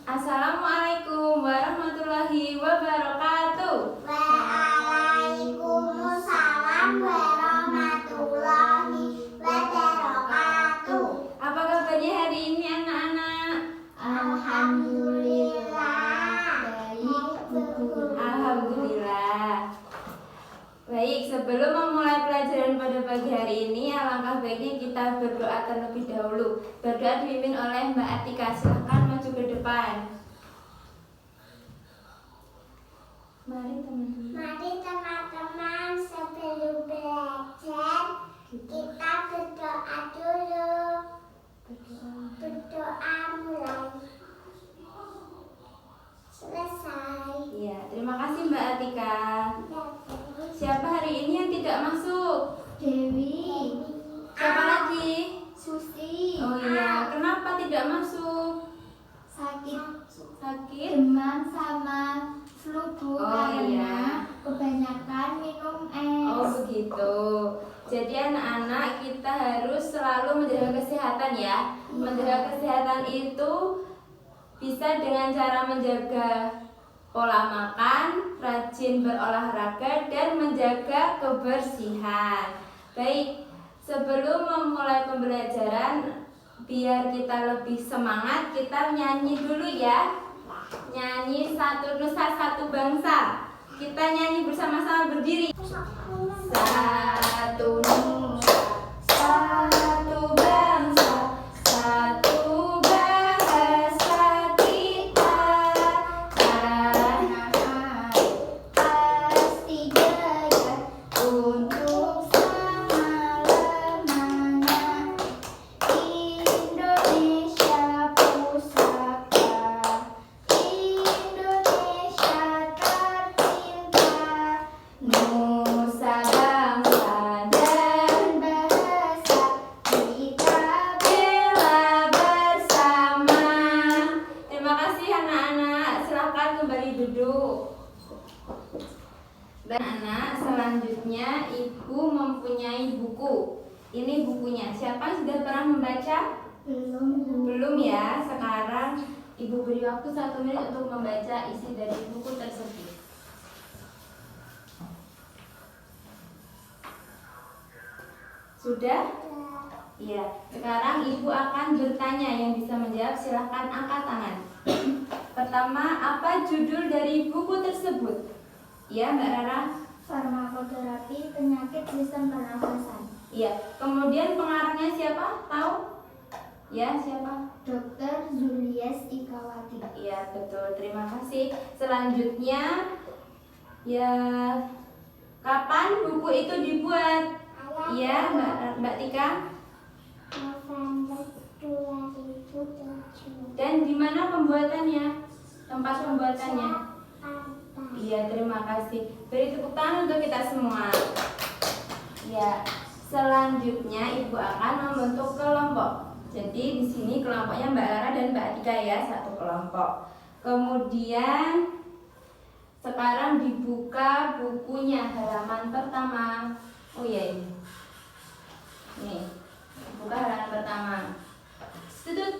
Assalamualaikum warahmatullahi wabarakatuh. Waalaikumsalam warahmatullahi wabarakatuh. Apa kabarnya hari ini anak-anak? Alhamdulillah. Baik, Bu. Alhamdulillah. Baik, sebelum memulai pelajaran pada pagi hari ini, alangkah baiknya kita berdoa terlebih dahulu. Berdoa dipimpin oleh Mbak Atika. Silahkan maju ke depan. Mari teman-teman. Mari teman-teman, sebelum belajar kita berdoa dulu. Berdoa mulai. Selesai. Ya, terima kasih Mbak Atika. Siapa hari ini yang tidak masuk? Dewi. Siapa lagi? Susi. Oh iya, kenapa tidak masuk? Sakit. Sakit? Demam sama flu, Bu, Oh, karena iya. kebanyakan minum es. Oh begitu. Jadi anak-anak kita harus selalu menjaga kesehatan ya. Menjaga kesehatan itu bisa dengan cara menjaga pola makan, rajin berolahraga, dan menjaga kebersihan. Baik, sebelum memulai pembelajaran, biar kita lebih semangat, kita nyanyi dulu ya. Nyanyi Satu Nusa Satu Bangsa. Kita nyanyi bersama-sama berdiri. Satu nusa, satu bangsa, satu bahasa kita. Pasti jaya untuk selama-lamanya. Indonesia pusaka, Indonesia tercinta. Nusa bangsa dan Bahasa kita bela bersama. Terima kasih anak-anak. Silakan kembali duduk. Dan anak, selanjutnya Ibu mempunyai buku. Ini bukunya. Siapa yang sudah pernah membaca? belum. Belum ya. Sekarang Ibu beri waktu 1 menit untuk membaca isi dari buku tersebut. Sudah? Iya. Sekarang Ibu akan bertanya. Yang bisa menjawab silahkan angkat tangan. Pertama, apa judul dari buku tersebut? Ya, Mbak Rara. Farmakoterapi penyakit sistem pernafasan. Iya. Kemudian pengarangnya siapa? Tahu? Ya, siapa? Dr. Julius Ikawati. Iya, betul. Terima kasih. Selanjutnya, ya, kapan buku itu dibuat? Iya, Mbak Tika. November 2007. Dan di mana pembuatannya? Tempat pembuatannya? Jakarta. Iya, terima kasih. Beri tepuk tangan untuk kita semua. Ya, selanjutnya Ibu akan membentuk kelompok. Jadi di sini kelompoknya Mbak Lara dan Mbak Atika ya, satu kelompok. Kemudian sekarang dibuka bukunya halaman pertama. Oh iya ini. Nih, buka halaman pertama.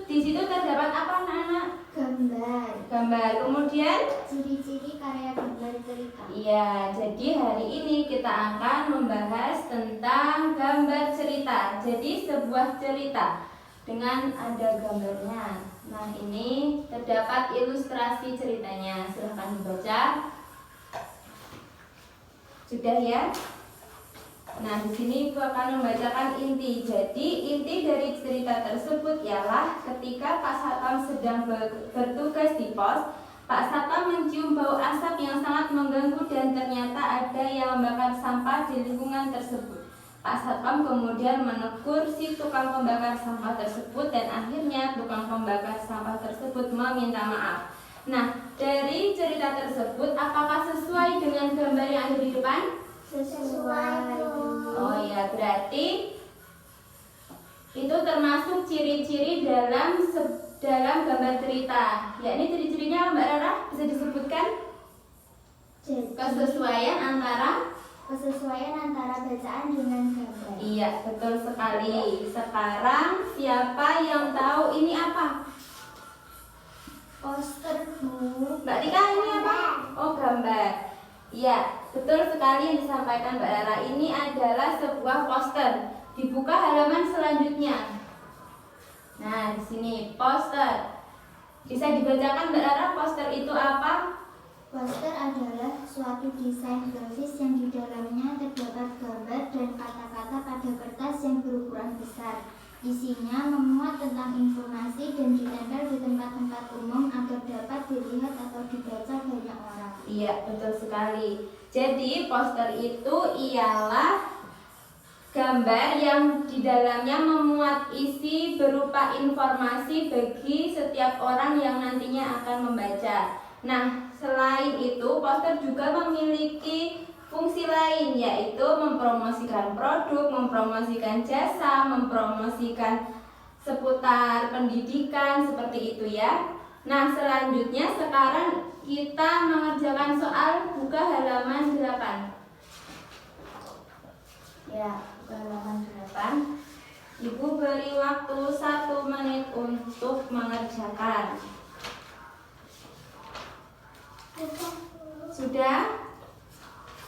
Di situ terdapat apa anak-anak? Gambar. Gambar. Kemudian Ciri-ciri karya gambar cerita. iya, jadi hari ini kita akan membahas tentang gambar cerita. Jadi sebuah cerita dengan ada gambarnya. Nah, ini terdapat ilustrasi ceritanya. Silahkan dibaca. Sudah ya? Nah, di sini Ibu akan membacakan inti. Jadi, inti dari cerita tersebut ialah ketika Pak Satpam sedang bertugas di pos, Pak Satpam mencium bau asap yang sangat mengganggu dan ternyata ada yang membakar sampah di lingkungan tersebut. Pak Satpam kemudian menegur si tukang pembakar sampah tersebut dan akhirnya tukang pembakar sampah tersebut meminta maaf. Nah, dari cerita tersebut apakah sesuai dengan gambar yang ada di depan? Sesuai. Oh ya, berarti itu termasuk ciri-ciri dalam gambar cerita. Ya, ini ciri-cirinya Mbak Rara bisa disebutkan? Jadi, Kesesuaian antara bacaan dengan gambar. Iya, betul sekali. Sekarang siapa yang tahu ini apa? Poster, Bu. Mbak Tika ini apa? Oh, gambar. Iya, betul sekali yang disampaikan Mbak Rara. Ini adalah sebuah poster. Dibuka halaman selanjutnya. Nah, di sini poster. Bisa dibacakan Mbak Rara, poster itu apa? Poster adalah suatu desain grafis yang di dalamnya terdapat gambar dan kata-kata pada kertas yang berukuran besar. Isinya memuat tentang informasi dan ditempel di tempat-tempat umum agar dapat dilihat atau dibaca banyak orang. Iya, betul sekali. Jadi, poster itu ialah gambar yang di dalamnya memuat isi berupa informasi bagi setiap orang yang nantinya akan membaca. Nah, selain itu, poster juga memiliki fungsi lain, yaitu mempromosikan produk, mempromosikan jasa, mempromosikan seputar pendidikan, seperti itu ya. Nah, selanjutnya sekarang kita mengerjakan soal, buka halaman 8. Ya, buka halaman 8. Ibu beri waktu 1 menit untuk mengerjakan. Sudah?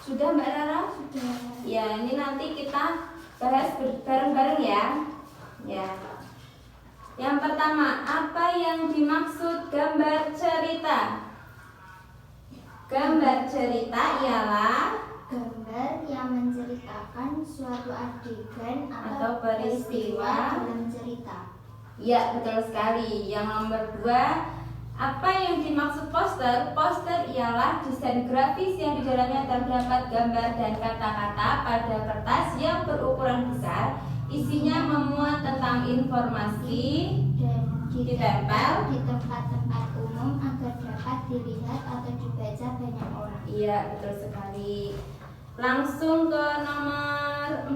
Sudah Mbak Rara? Sudah. Ya, ini nanti kita bahas bareng-bareng ya. Ya. Yang pertama, apa yang dimaksud gambar cerita? Gambar cerita ialah Gambar yang menceritakan suatu adegan atau peristiwa dalam cerita. ya, betul sekali. Yang nomor 2, apa yang dimaksud poster? Poster ialah desain grafis yang di dalamnya terdapat gambar dan kata-kata pada kertas yang berukuran besar. Isinya memuat tentang informasi Dan ditempel. di tempat-tempat umum agar dapat dilihat atau dibaca banyak orang. Iya, betul sekali. Langsung ke nomor 4.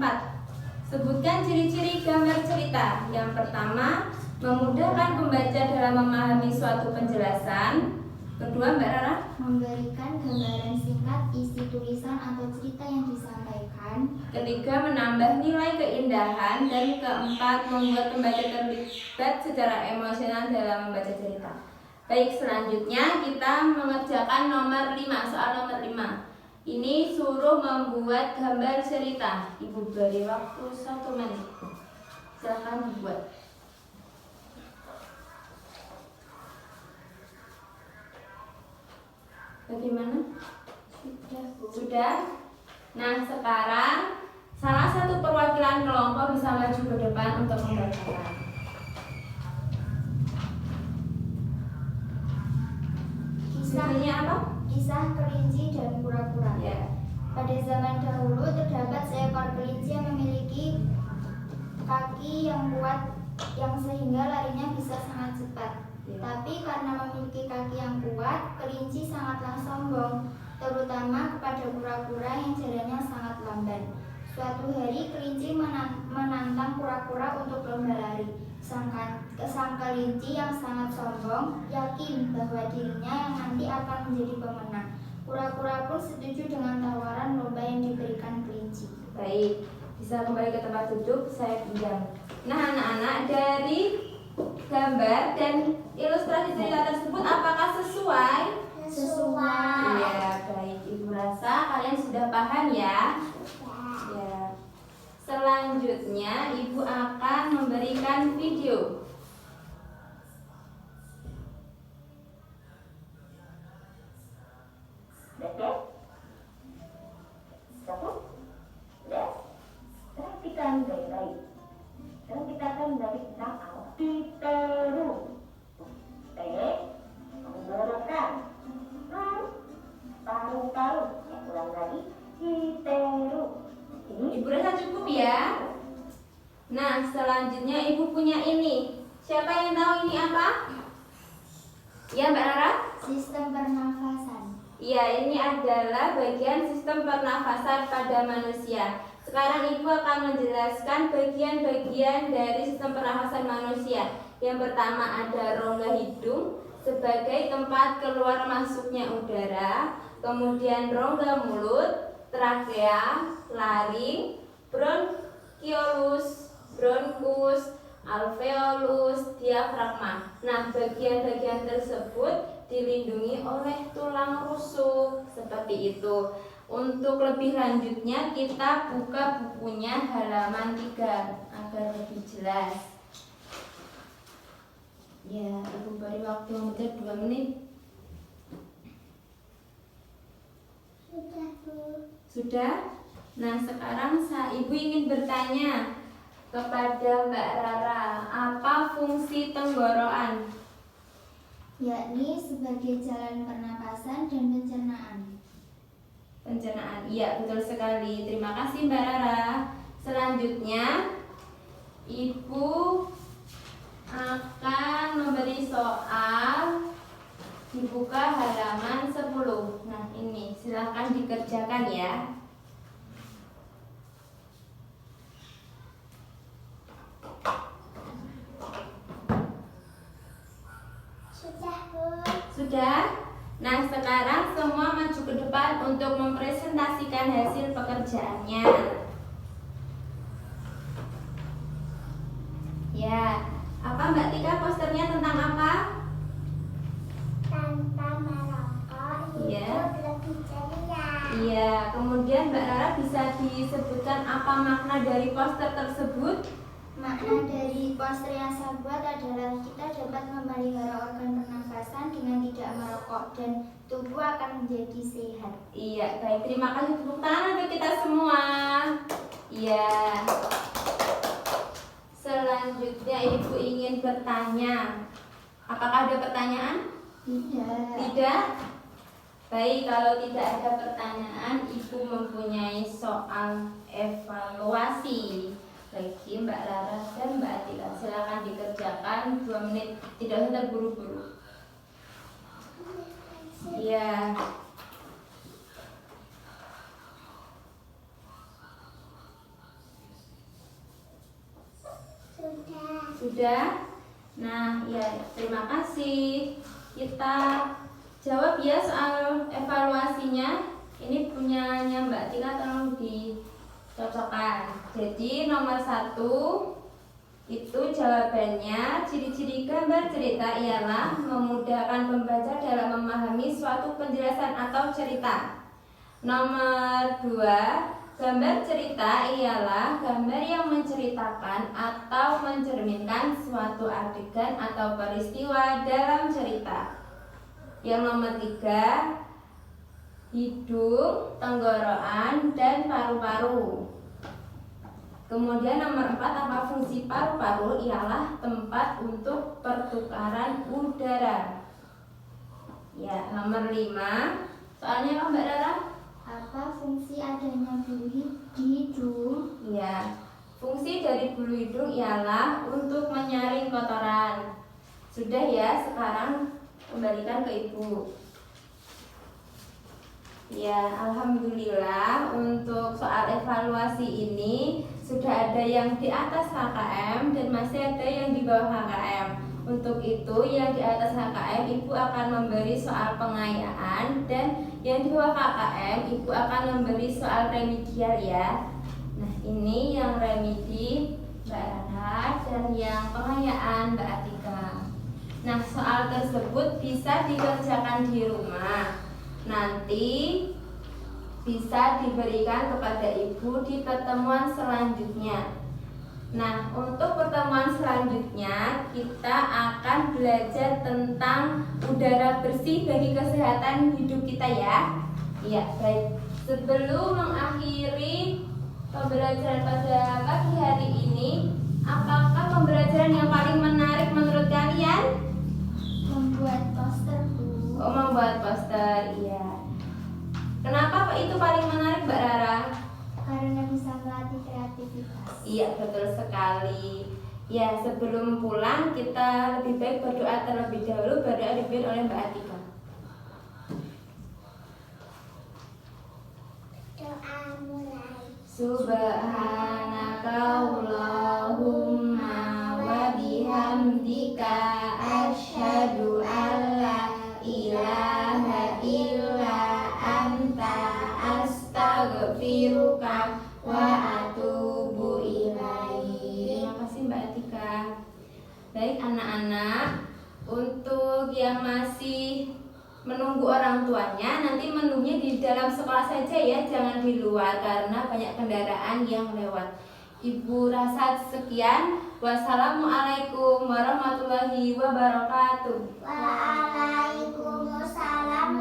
Sebutkan ciri-ciri gambar cerita. Yang pertama, memudahkan pembaca dalam memahami suatu penjelasan. Kedua, Mbak Rara? Memberikan gambaran singkat isi tulisan atau cerita yang disampaikan. Ketiga, menambah nilai keindahan. Dan keempat, membuat pembaca terlibat secara emosional dalam membaca cerita. Baik, selanjutnya kita mengerjakan nomor 5, soal nomor 5. Ini suruh membuat gambar cerita. Ibu beri waktu 1 menit. Silahkan dibuat. Bagaimana? Sudah, Bu. Sudah? Nah, sekarang salah satu perwakilan kelompok bisa maju ke depan untuk membacakan. Judulnya apa? Kisah kelinci dan kura-kura. Ya. Pada zaman dahulu terdapat seekor kelinci yang memiliki kaki yang kuat yang sehingga larinya bisa sangat cepat. Ya. Tapi karena memiliki kaki yang kuat, kelinci sangatlah sombong, terutama kepada kura-kura yang jalannya sangat lamban. Suatu hari kelinci menantang kura-kura untuk lomba lari. Sang kelinci yang sangat sombong yakin bahwa dirinya yang nanti akan menjadi pemenang. Kura-kura pun setuju dengan tawaran lomba yang diberikan kelinci. Baik, bisa kembali ke tempat duduk, saya pinjam. Nah, anak-anak, dari gambar dan ilustrasi cerita tersebut apakah sesuai? Sesuai. Iya, baik. Ibu rasa kalian sudah paham ya? Ya. Selanjutnya, Ibu akan memberikan video. Perhatikan baik-baik. Perhatikan dari belakang. Diteru. Menggorokan. Taruh-taruh. Yang ulang lagi. Diteru. Ini Ibu rasa cukup ya? Nah, selanjutnya Ibu punya ini. Siapa yang tahu ini apa? Ya, Mbak Rara? Sistem pernafasan. Iya, ini adalah bagian sistem pernafasan pada manusia. Sekarang Ibu akan menjelaskan bagian-bagian dari sistem pernafasan manusia. Yang pertama ada rongga hidung sebagai tempat keluar masuknya udara, kemudian rongga mulut, trakea, laring, bronkiolus, bronkus, alveolus, diafragma. Nah, bagian-bagian tersebut dilindungi oleh tulang rusuk seperti itu. Untuk lebih lanjutnya kita buka bukunya halaman 3 agar lebih jelas. Ya, Ibu beri waktu hampir 2 menit. Sudah, Bu. Sudah? Nah, sekarang Ibu ingin bertanya kepada Mbak Rara, apa fungsi tenggorokan? Yakni sebagai jalan pernapasan dan pencernaan. Pencernaan, iya betul sekali. Terima kasih Mbak Rara. Selanjutnya, Ibu akan memberi soal, dibuka halaman 10. Nah ini silahkan dikerjakan ya. Sudah, Bu. Sudah? Nah sekarang semua maju ke depan untuk mempresentasikan hasil pekerjaannya. Ya, apa Mbak Tika posternya tentang apa? Tentang merokok Iya. lebih ceria. Iya, kemudian Mbak Rara bisa disebutkan apa makna dari poster tersebut? Makna dari poster yang saya buat adalah kita dapat memelihara organ pernafasan dengan tidak merokok dan tubuh akan menjadi sehat. Iya, baik. Terima kasih, tepuk tangan untuk kita semua. Iya. Selanjutnya Ibu ingin bertanya. Apakah ada pertanyaan? Tidak. Tidak? Baik, kalau tidak ada pertanyaan, Ibu mempunyai soal evaluasi bagi Mbak Rara dan Mbak Atika. Silakan dikerjakan 2 menit, tidak usah terburu-buru. Iya. Sudah? Nah, ya, terima kasih. Kita jawab ya soal evaluasinya. Ini punyanya Mbak Tika, tolong dicocokkan. Jadi nomor 1 itu jawabannya, ciri-ciri gambar cerita ialah memudahkan pembaca dalam memahami suatu penjelasan atau cerita. Nomor 2, gambar cerita ialah gambar yang menceritakan atau mencerminkan suatu adegan atau peristiwa dalam cerita. Yang nomor 3, hidung, tenggorokan, dan paru-paru. Kemudian nomor 4, apa fungsi paru-paru? Ialah tempat untuk pertukaran udara. Ya, nomor 5, soalnya apa Mbak Rara? Apa fungsi adanya bulu di hidung? Ya, fungsi dari bulu hidung ialah untuk menyaring kotoran. Sudah ya, sekarang kembalikan ke Ibu. Ya, alhamdulillah untuk soal evaluasi ini sudah ada yang di atas HKM dan masih ada yang di bawah HKM. Untuk itu yang di atas HKM Ibu akan memberi soal pengayaan, dan yang di bawah HKM Ibu akan memberi soal remedial ya. Nah ini yang remedi Mbak Rara dan yang pengayaan Mbak Atika. Nah soal tersebut bisa dikerjakan di rumah. Nanti bisa diberikan kepada Ibu di pertemuan selanjutnya. Nah, untuk pertemuan selanjutnya kita akan belajar tentang udara bersih bagi kesehatan hidup kita ya. Iya, baik. Sebelum mengakhiri pembelajaran pada pagi hari ini, apakah pembelajaran yang paling menarik menurut kalian? Membuat poster, Bu. Oh, membuat poster, iya. Kenapa itu paling menarik, Mbak Rara? Karena bisa melatih kreativitas. Iya, betul sekali. Ya, sebelum pulang kita lebih baik berdoa terlebih dahulu, berdoa dipimpin oleh Mbak Atika. Doa mulai. Subhanaka Allahumma wa bihamdika asyhadu an la ilaha illa anta astaghfiruka wa atubu ilaik. Terima kasih Mbak Atika. masih menunggu orang tuanya, nanti menunggunya di dalam sekolah saja ya, jangan di luar karena banyak kendaraan yang lewat. Ibu rasa sekian. Wassalamualaikum warahmatullahi wabarakatuh. Waalaikumsalam